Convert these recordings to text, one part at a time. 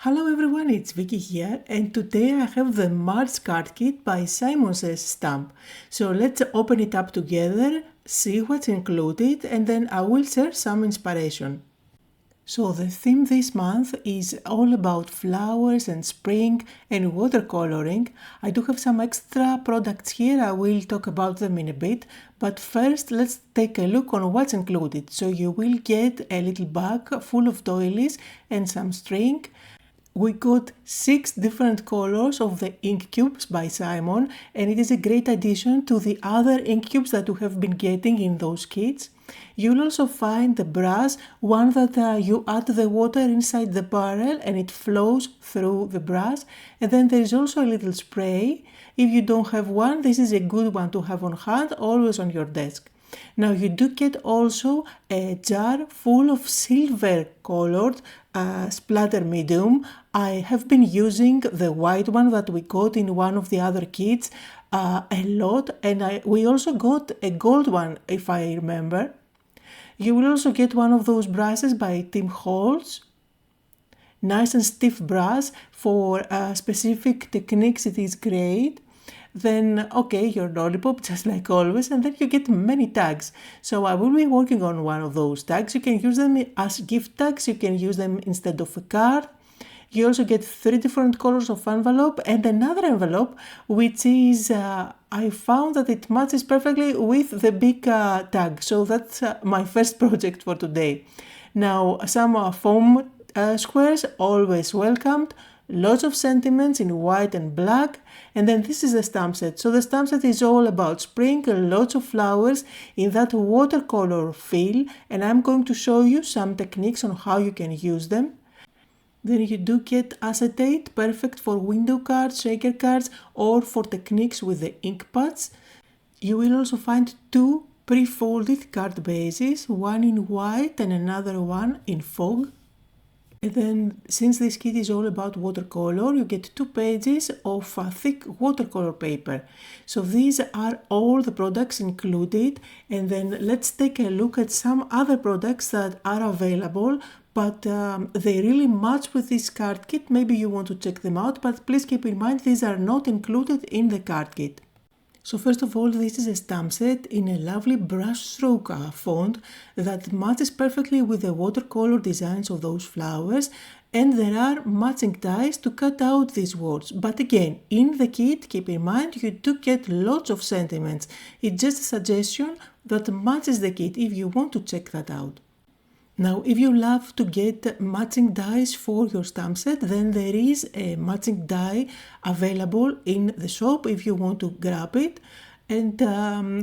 Hello everyone, it's Vicky here, and today I have the March card kit by SimonSaysStamp. So let's open it up together, see what's included, and then I will share some inspiration. So the theme this month is all about flowers and spring and watercoloring. I do have some extra products here, I will talk about them in a bit, but first let's take a look on what's included. So you will get a little bag full of doilies and some string. We got 6 different colors of the ink cubes by Simon, and it is a great addition to the other ink cubes that we have been getting in those kits. You'll also find the brush, one that you add the water inside the barrel and it flows through the brush. And then there is also a little spray. If you don't have one, this is a good one to have on hand, always on your desk. Now you do get also a jar full of silver colored splatter medium. I have been using the white one that we got in one of the other kits a lot, and we also got a gold one if I remember. You will also get one of those brushes by Tim Holtz. Nice and stiff brush for specific techniques, it is great. Then okay, your lollipop just like always, and then you get many tags. So I will be working on one of those tags. You can use them as gift tags, you can use them instead of a card. You also get 3 different colors of envelope and another envelope which is, I found that it matches perfectly with the big tag. So that's my first project for today. Now some foam squares, always welcomed. Lots of sentiments in white and black, and then this is the stamp set. So the stamp set is all about spring, lots of flowers in that watercolor feel, and I'm going to show you some techniques on how you can use them. Then you do get acetate, perfect for window cards, shaker cards, or for techniques with the ink pads. You will also find 2 pre-folded card bases, one in white and another one in fog. And then, since this kit is all about watercolor, you get 2 pages of thick watercolor paper. So these are all the products included, and then let's take a look at some other products that are available, but they really match with this card kit. Maybe you want to check them out, but please keep in mind these are not included in the card kit. So first of all, this is a stamp set in a lovely Brushstroke font that matches perfectly with the watercolor designs of those flowers, and there are matching dies to cut out these words. But again, in the kit, keep in mind you do get lots of sentiments. It's just a suggestion that matches the kit if you want to check that out. Now, if you love to get matching dies for your stamp set, then there is a matching die available in the shop if you want to grab it. And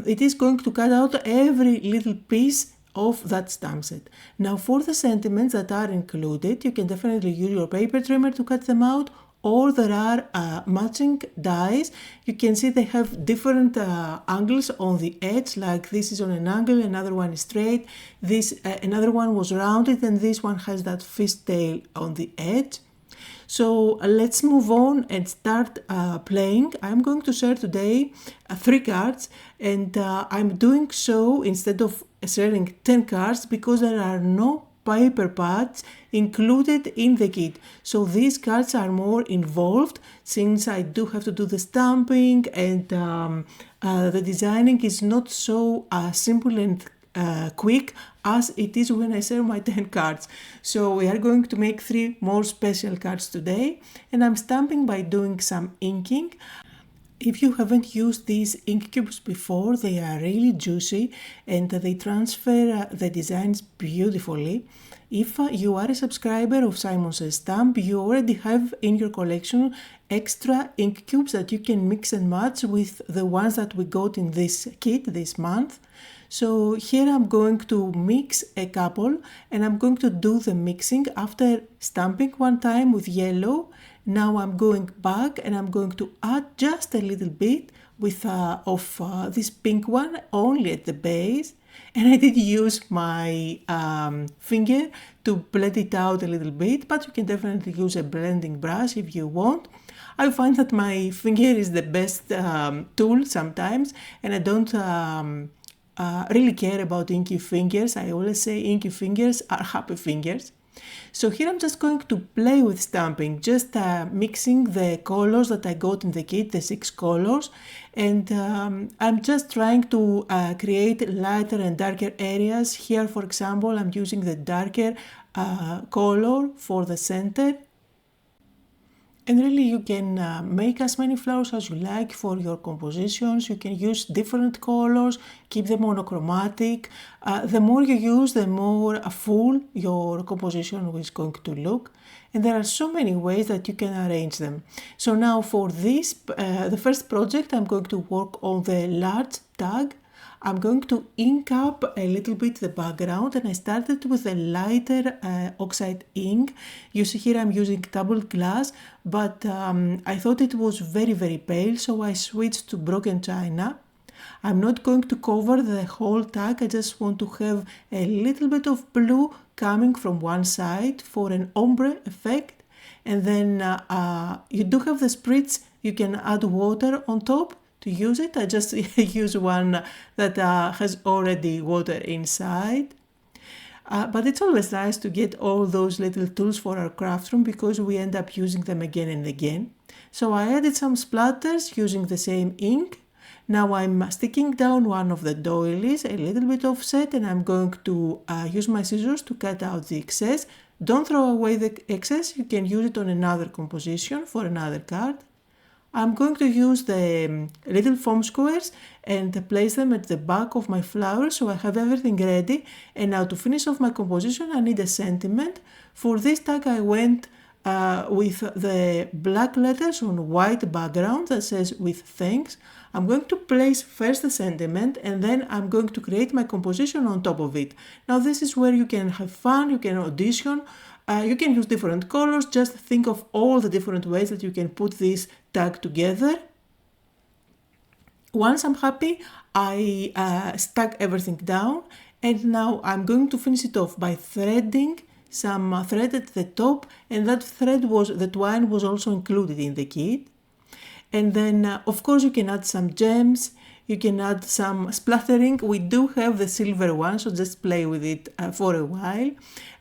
it is going to cut out every little piece of that stamp set. Now, for the sentiments that are included, you can definitely use your paper trimmer to cut them out, or there are matching dies. You can see they have different angles on the edge, like this is on an angle, another one is straight, another one was rounded, and this one has that fishtail on the edge. So let's move on and start playing. I'm going to share today 3 cards, and I'm doing so instead of sharing 10 cards because there are no paper pads included in the kit. So these cards are more involved since I do have to do the stamping, and the designing is not so simple and quick as it is when I share my 10 cards. So we are going to make 3 more special cards today, and I'm stamping by doing some inking. If you haven't used these ink cubes before, they are really juicy and they transfer the designs beautifully. If you are a subscriber of SimonSaysStamp, you already have in your collection extra ink cubes that you can mix and match with the ones that we got in this kit this month. So here I'm going to mix a couple, and I'm going to do the mixing after stamping one time with yellow. Now I'm going back and I'm going to add just a little bit with of this pink one only at the base, and I did use my finger to blend it out a little bit, but you can definitely use a blending brush if you want. I find that my finger is the best tool sometimes, and I don't really care about inky fingers. I always say inky fingers are happy fingers. So here I'm just going to play with stamping, just mixing the colors that I got in the kit, the 6 colors, and I'm just trying to create lighter and darker areas. Here, for example, I'm using the darker color for the center. And really you can make as many flowers as you like for your compositions. You can use different colors, keep them monochromatic. The more you use, the more full your composition is going to look. And there are so many ways that you can arrange them. So now for this, the first project, I'm going to work on the large tag. I'm going to ink up a little bit the background, and I started with a lighter oxide ink. You see here I'm using double glass, but I thought it was very pale, so I switched to broken china. I'm not going to cover the whole tag, I just want to have a little bit of blue coming from one side for an ombre effect. And then you do have the spritz, you can add water on top to use it. I just use one that has already water inside. But it's always nice to get all those little tools for our craft room because we end up using them again and again. So I added some splatters using the same ink. Now I'm sticking down one of the doilies, a little bit offset, and I'm going to use my scissors to cut out the excess. Don't throw away the excess, you can use it on another composition for another card. I'm going to use the little foam squares and place them at the back of my flower so I have everything ready. And now to finish off my composition I need a sentiment. For this tag I went with the black letters on white background that says with thanks. I'm going to place first the sentiment and then I'm going to create my composition on top of it. Now this is where you can have fun, you can audition. You can use different colors, just think of all the different ways that you can put this tag together. Once I'm happy, I stuck everything down and now I'm going to finish it off by threading some thread at the top, and that thread the twine was also included in the kit. And then of course you can add some gems, you can add some splattering. We do have the silver one, so just play with it for a while.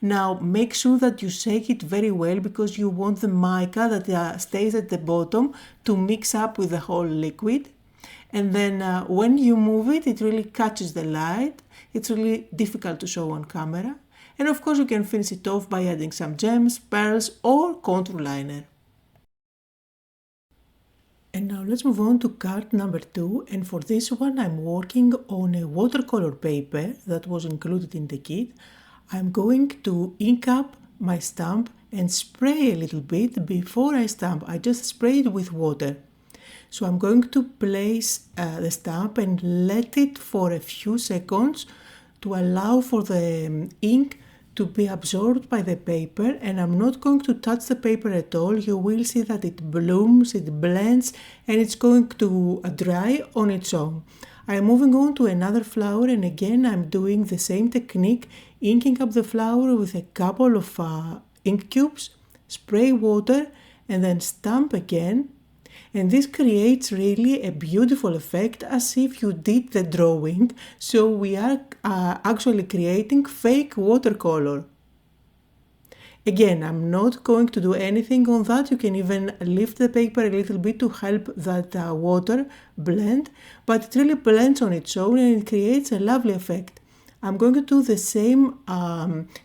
Now make sure that you shake it very well because you want the mica that stays at the bottom to mix up with the whole liquid. And then when you move it, it really catches the light. It's really difficult to show on camera. And of course you can finish it off by adding some gems, pearls or contour liner. And now let's move on to card number 2, and for this one I'm working on a watercolor paper that was included in the kit. I'm going to ink up my stamp and spray a little bit before I stamp. I just spray it with water. So I'm going to place the stamp and let it for a few seconds to allow for the ink to be absorbed by the paper, and I'm not going to touch the paper at all. You will see that it blooms, it blends, and it's going to dry on its own. I'm moving on to another flower, and again I'm doing the same technique, inking up the flower with a couple of ink cubes, spray water, and then stamp again. And this creates really a beautiful effect as if you did the drawing. So we are actually creating fake watercolor. Again, I'm not going to do anything on that. You can even lift the paper a little bit to help that water blend, but it really blends on its own and it creates a lovely effect. I'm going to do the same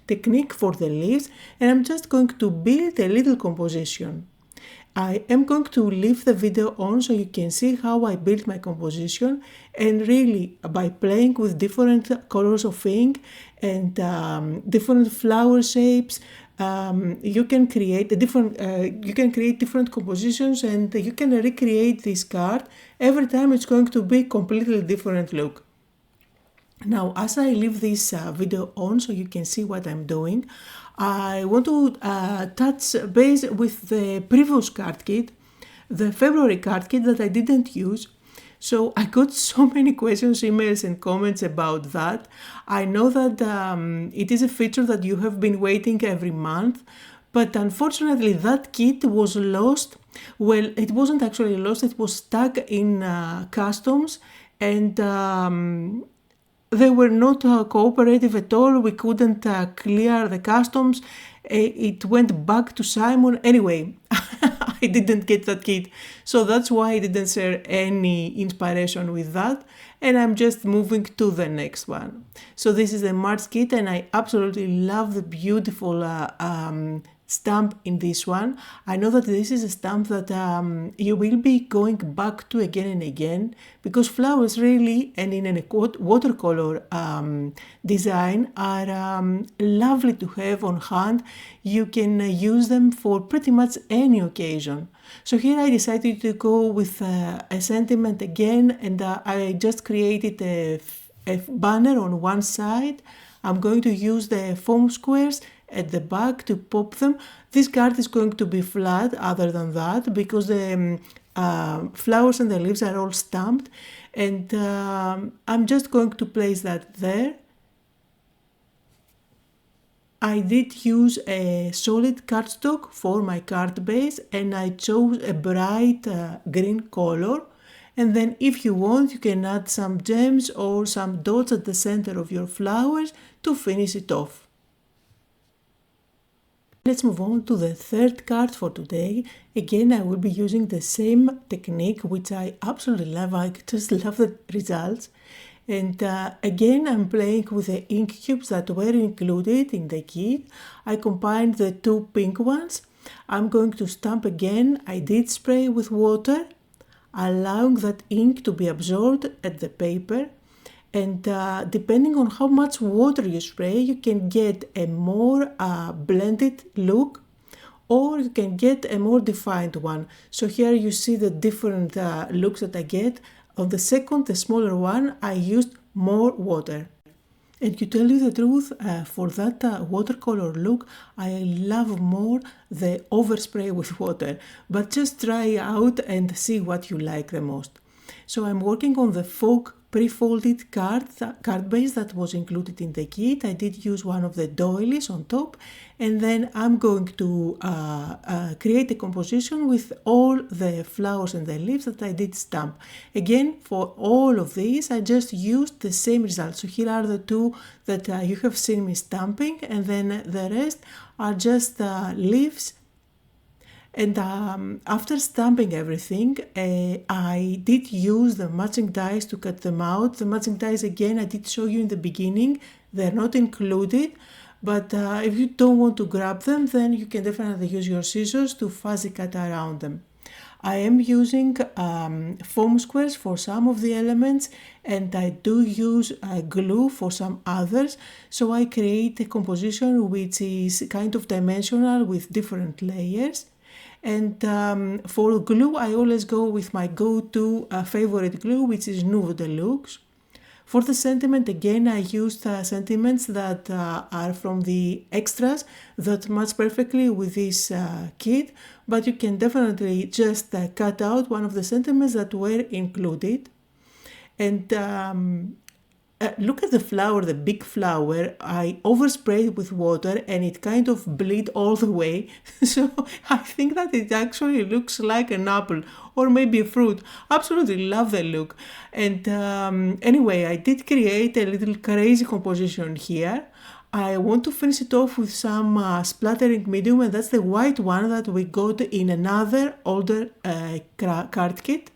technique for the leaves, and I'm just going to build a little composition. I am going to leave the video on so you can see how I built my composition, and really by playing with different colors of ink and different flower shapes, you can create different compositions, and you can recreate this card. Every time it's going to be completely different look. Now, as I leave this video on so you can see what I'm doing, I want to touch base with the previous card kit, the February card kit that I didn't use. So I got so many questions, emails and comments about that. I know that it is a feature that you have been waiting every month, but unfortunately that kit was lost. Well, it wasn't actually lost, it was stuck in customs, and they were not cooperative at all. We couldn't clear the customs. It went back to Simon. Anyway, I didn't get that kit. So that's why I didn't share any inspiration with that. And I'm just moving to the next one. So this is the March kit, and I absolutely love the beautiful stamp in this one. I know that this is a stamp that you will be going back to again and again, because flowers really, and in a watercolor design, are lovely to have on hand. You can use them for pretty much any occasion. So here I decided to go with a sentiment again, and I just created a banner on one side. I'm going to use the foam squares at the back to pop them. This card is going to be flat other than that, because the flowers and the leaves are all stamped, and I'm just going to place that there. I did use a solid cardstock for my card base, and I chose a bright green color. And then if you want, you can add some gems or some dots at the center of your flowers to finish it off. Let's move on to the third card for today. Again, I will be using the same technique, which I absolutely love. I just love the results. And again, I'm playing with the ink cubes that were included in the kit. I combined the two pink ones. I'm going to stamp again. I did spray with water, allowing that ink to be absorbed at the paper. And depending on how much water you spray, you can get a more blended look, or you can get a more defined one. So here you see the different looks that I get. On the second, the smaller one, I used more water. And to tell you the truth, for that watercolor look, I love more the overspray with water. But just try out and see what you like the most. So I'm working on the Faux pre-folded card base that was included in the kit. I did use one of the Doilies on top, and then I'm going to create a composition with all the flowers and the leaves that I did stamp. Again, for all of these, I just used the same results. So here are the two that you have seen me stamping, and then the rest are just leaves. And after stamping everything, I did use the matching dies to cut them out. The matching dies, again, I did show you in the beginning. They're not included, but if you don't want to grab them, then you can definitely use your scissors to fuzzy cut around them. I am using foam squares for some of the elements, and I do use glue for some others. So I create a composition which is kind of dimensional with different layers. And for glue, I always go with my go-to favorite glue, which is Nuvo Deluxe. For the sentiment, again, I used sentiments that are from the extras that match perfectly with this kit, but you can definitely just cut out one of the sentiments that were included. And look at the flower, the big flower. I oversprayed with water and it kind of bleed all the way. So I think that it actually looks like an apple or maybe a fruit. Absolutely love the look. And anyway, I did create a little crazy composition here. I want to finish it off with some splattering medium, and that's the white one that we got in another older card kit.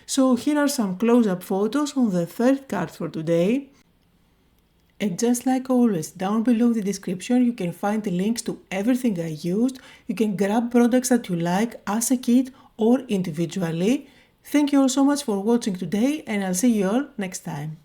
So here are some close-up photos on the third card for today. And just like always, down below the description you can find the links to everything I used. You can grab products that you like as a kit or individually. Thank you all so much for watching today, and I'll see you all next time.